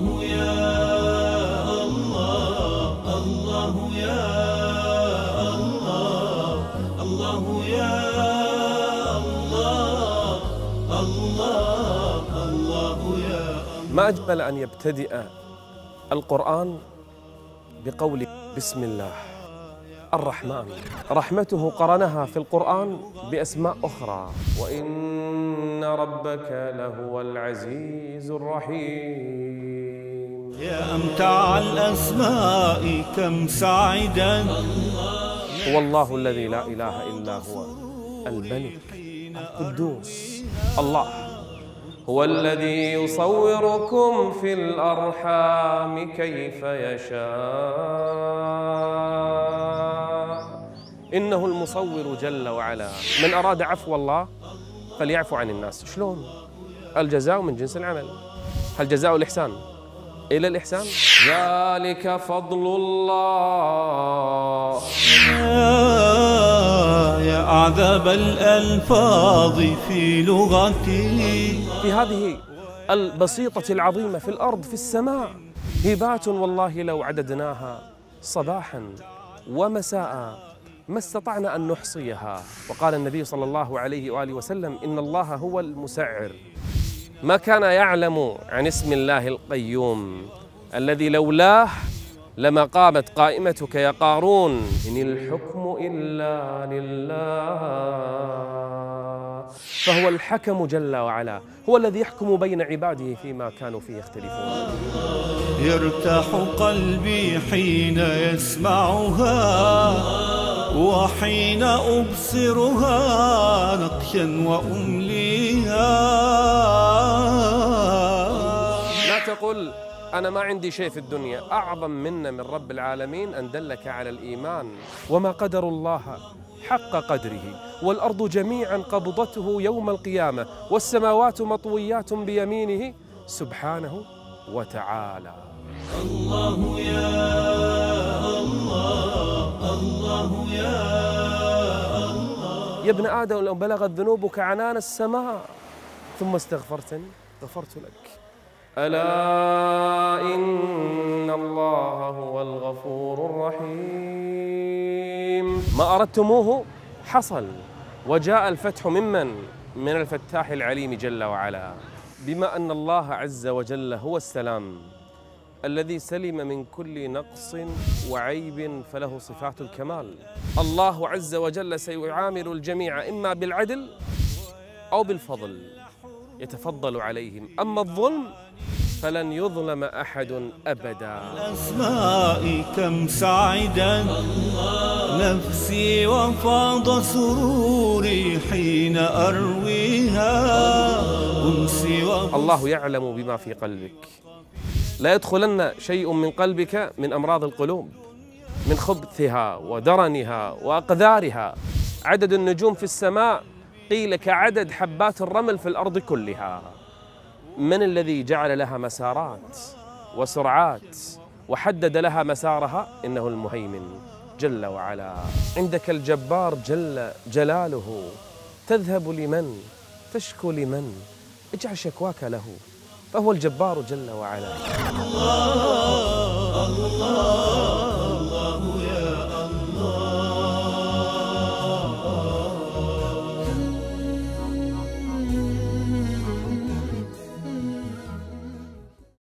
الله يا الله، الله يا الله، الله يا الله، الله الله يا الله. ما أجمل أن يبتدئ القرآن بقول بسم الله الرحمن. رحمته قرنها في القرآن بأسماء أخرى، وإن ربك لهو العزيز الرحيم. يا أمتع الأسماء كم سعدا، هو الله الذي لا إله إلا هو الملك القدوس. الله هو الذي يصوركم في الأرحام كيف يشاء، إنه المصور جل وعلا. من أراد عفو الله فليعفو عن الناس. شلون؟ الجزاء من جنس العمل. هل جزاء الإحسان إلى الإحسان؟ ذلك فضل الله. يا أعذب الألفاظ في لغتي، في هذه البسيطة العظيمة في الأرض في السماء هبات والله لو عددناها صباحا ومساء ما استطعنا أن نحصيها. وقال النبي صلى الله عليه وآله وسلم إن الله هو المسعر. ما كان يعلم عن اسم الله القيوم الذي لولاه لما قامت قائمتك يا قارون. إن الحكم إلا لله، فهو الحكم جل وعلا، هو الذي يحكم بين عباده فيما كانوا فيه يختلفون. يرتاح قلبي حين يسمعها وحين أبصرها نقشا وأمليها. لا تقل أنا ما عندي شيء في الدنيا. أعظم منا من رب العالمين أن دلك على الإيمان. وما قدر الله حق قدره، والأرض جميعا قبضته يوم القيامة، والسماوات مطويات بيمينه سبحانه وتعالى. الله يا الله، الله يا الله. يا ابن آدم لو بلغت ذنوبك عنان السماء ثم استغفرتني غفرت لك. ألا إن الله هو الغفور الرحيم. ما أردتموه حصل، وجاء الفتح ممن؟ من الفتاح العليم جل وعلا. بما أن الله عز وجل هو السلام الذي سلم من كل نقص وعيب، فله صفات الكمال. الله عز وجل سيعامل الجميع إما بالعدل أو بالفضل، يتفضل عليهم. أما الظلم فلن يظلم أحد أبدا. الأسماء كم سعدا نفسي وفاض سروري حين أرويها أنسي. الله يعلم بما في قلبك. لا يدخلن شيء من قلبك من أمراض القلوب، من خبثها ودرنها وأقذارها. عدد النجوم في السماء قيل كعدد حبات الرمل في الأرض كلها. من الذي جعل لها مسارات وسرعات وحدد لها مسارها؟ إنه المهيمن جل وعلا. عندك الجبار جل جلاله. تذهب لمن؟ تشكو لمن؟ اجعل شكواك له، فهو الجبار جل وعلا. الله الله